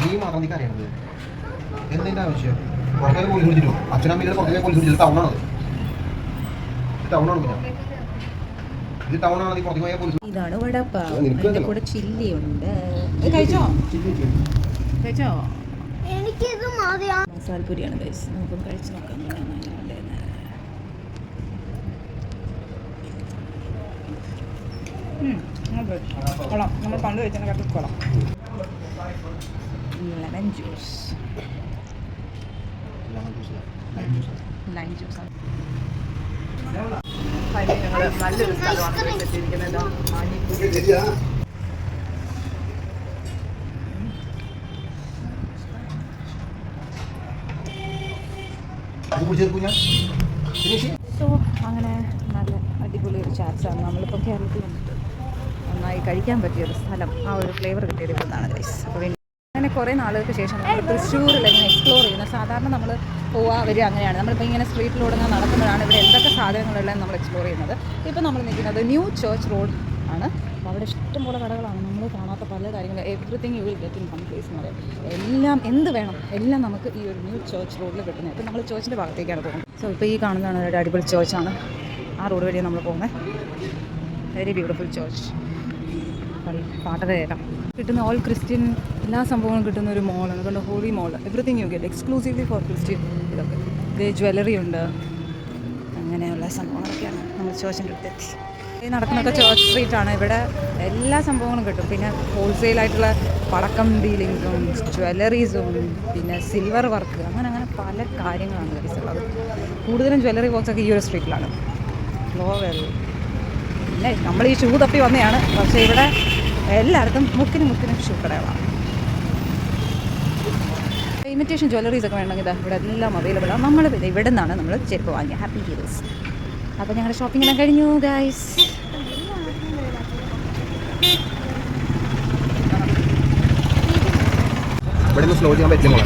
നീ മാത്രം നീ അറിയണത് എന്തിൻ്റെ ആവശ്യം? പുറത്തേക്ക് പോലീസ് പിടിച്ചിട്ടു. അച്ഛനമ്മയുടെ പുറത്തേക്ക് പോലീസ് പിടിച്ചത് ടൗണാണത്. ടൗണാണ് പിന്നെ ഇത് ടൗണാണ്. നീ പുറത്തേക്ക് പോയാൽ പോലീസ്. ഇതാണ് വടപ്പാവ്. അതിൻ്റെ കൂടെ ചില്ലി ഉണ്ട്. കഴിച്ചോ കഴിച്ചോ? എനിക്കിത് മതിയാണ്. മസാലപ്പൂരിയാണ് കഴിച്ച്. നമുക്കും കഴിച്ച് നോക്കാം. കൊള്ളാം. നമ്മൾ പണ്ട് കഴിച്ചതിനെക്കാട്ടും കൊള്ളാം. Lemon juice. ലൈം ജ്യൂസാണ്. ഞങ്ങൾ നല്ലൊരു സ്ഥലമാണ് എത്തിയിരിക്കുന്നത്. സോ അങ്ങനെ നല്ല അടിപൊളി ഒരു ചാൻസാണ്. നമ്മളിപ്പം കേരളത്തിൽ വന്നിട്ട് നന്നായി കഴിക്കാൻ പറ്റിയൊരു സ്ഥലം, ആ ഒരു ഫ്ലേവർ കിട്ടിയെടുക്കുന്നതാണ് ഗൈസ്. അപ്പോൾ അങ്ങനെ കുറേ നാളുകൾക്ക് ശേഷം നമ്മൾ തൃശ്ശൂരിൽ ഇങ്ങനെ എക്സ്പ്ലോർ ചെയ്യുന്നത്. സാധാരണ നമ്മൾ വരിക അങ്ങനെയാണ്. നമ്മളിപ്പോൾ ഇങ്ങനെ സ്ട്രീറ്റിലൂടെ ഇങ്ങനെ നടക്കുമ്പോഴാണ് ഇവിടെ എന്തൊക്കെ സാധനങ്ങളെല്ലാം നമ്മൾ എക്സ്പ്ലോർ ചെയ്യുന്നത്. ഇപ്പോൾ നമ്മൾ നിൽക്കുന്നത് ന്യൂ ചർച്ച് റോഡ് ആണ്. അപ്പോൾ അവിടെ ഇഷ്ടംപോലെ കടകളാണ്. നമ്മൾ കാണാത്ത പല കാര്യങ്ങളും. Everything you will get in one place എന്ന് പറയും. എല്ലാം എന്ത് വേണം എല്ലാം നമുക്ക് ഈ ഒരു ന്യൂ ചർച്ച് റോഡിൽ കിട്ടുന്നത്. ഇപ്പോൾ നമ്മൾ ചർച്ചിൻ്റെ ഭാഗത്തേക്കാണ് പോകുന്നത്. സോ ഇപ്പോൾ ഈ കാണുന്നതാണ് ഒരു അടിപൊളി ചർച്ചാണ്. ആ റോഡ് വഴിയാണ് നമ്മൾ പോകുന്നത്. Very beautiful church. പാട്ടൊക്കെ കേൾക്കാം. കിട്ടുന്ന ഓൾ ക്രിസ്ത്യൻ എല്ലാ സംഭവങ്ങളും കിട്ടുന്ന ഒരു മോളാണ്. അതുകൊണ്ട് holy mall. Everything you get exclusively for Christian. ഇതൊക്കെ ഇത് ജ്വല്ലറി ഉണ്ട്. അങ്ങനെയുള്ള സംഭവങ്ങളൊക്കെയാണ് നമ്മൾ ചർച്ചിൻ്റെ അടുത്തെത്തി. ഈ നടക്കുന്നൊക്കെ ചർച്ച് സ്ട്രീറ്റാണ്. ഇവിടെ എല്ലാ സംഭവങ്ങളും കിട്ടും. പിന്നെ ഹോൾസെയിലായിട്ടുള്ള പടക്കം ഡീലിങ്സും ജ്വല്ലറീസും പിന്നെ സിൽവർ വർക്ക് അങ്ങനെ പല കാര്യങ്ങളാണ് ഉള്ളത്. കൂടുതലും ജ്വല്ലറി വർക്ക്സൊക്കെ ഈ ഒരു സ്ട്രീറ്റിലാണ്. ഫ്ലോവെൽ പിന്നെ നമ്മൾ ഈ ഷൂ തപ്പി വന്നതാണ്. പക്ഷേ ഇവിടെ എല്ലായിടത്തും മുക്കിനും ഷൂ കടകളാണ്. ഇമിറ്റേഷൻ ജ്വല്ലറീസൊക്കെ വേണമെങ്കിൽ ഇവിടെ എല്ലാം അവൈലബിൾ ആണ്. നമ്മൾ ഇവിടെ നിന്നാണ് നമ്മൾ ചെരുപ്പ് വാങ്ങിയത്. Happy heroes. അപ്പോൾ ഞങ്ങളുടെ ഷോപ്പിംഗ് എല്ലാം കഴിഞ്ഞു ഗൈസ്. ഇവിടെ സ്ലോ ചെയ്യാൻ പറ്റില്ല.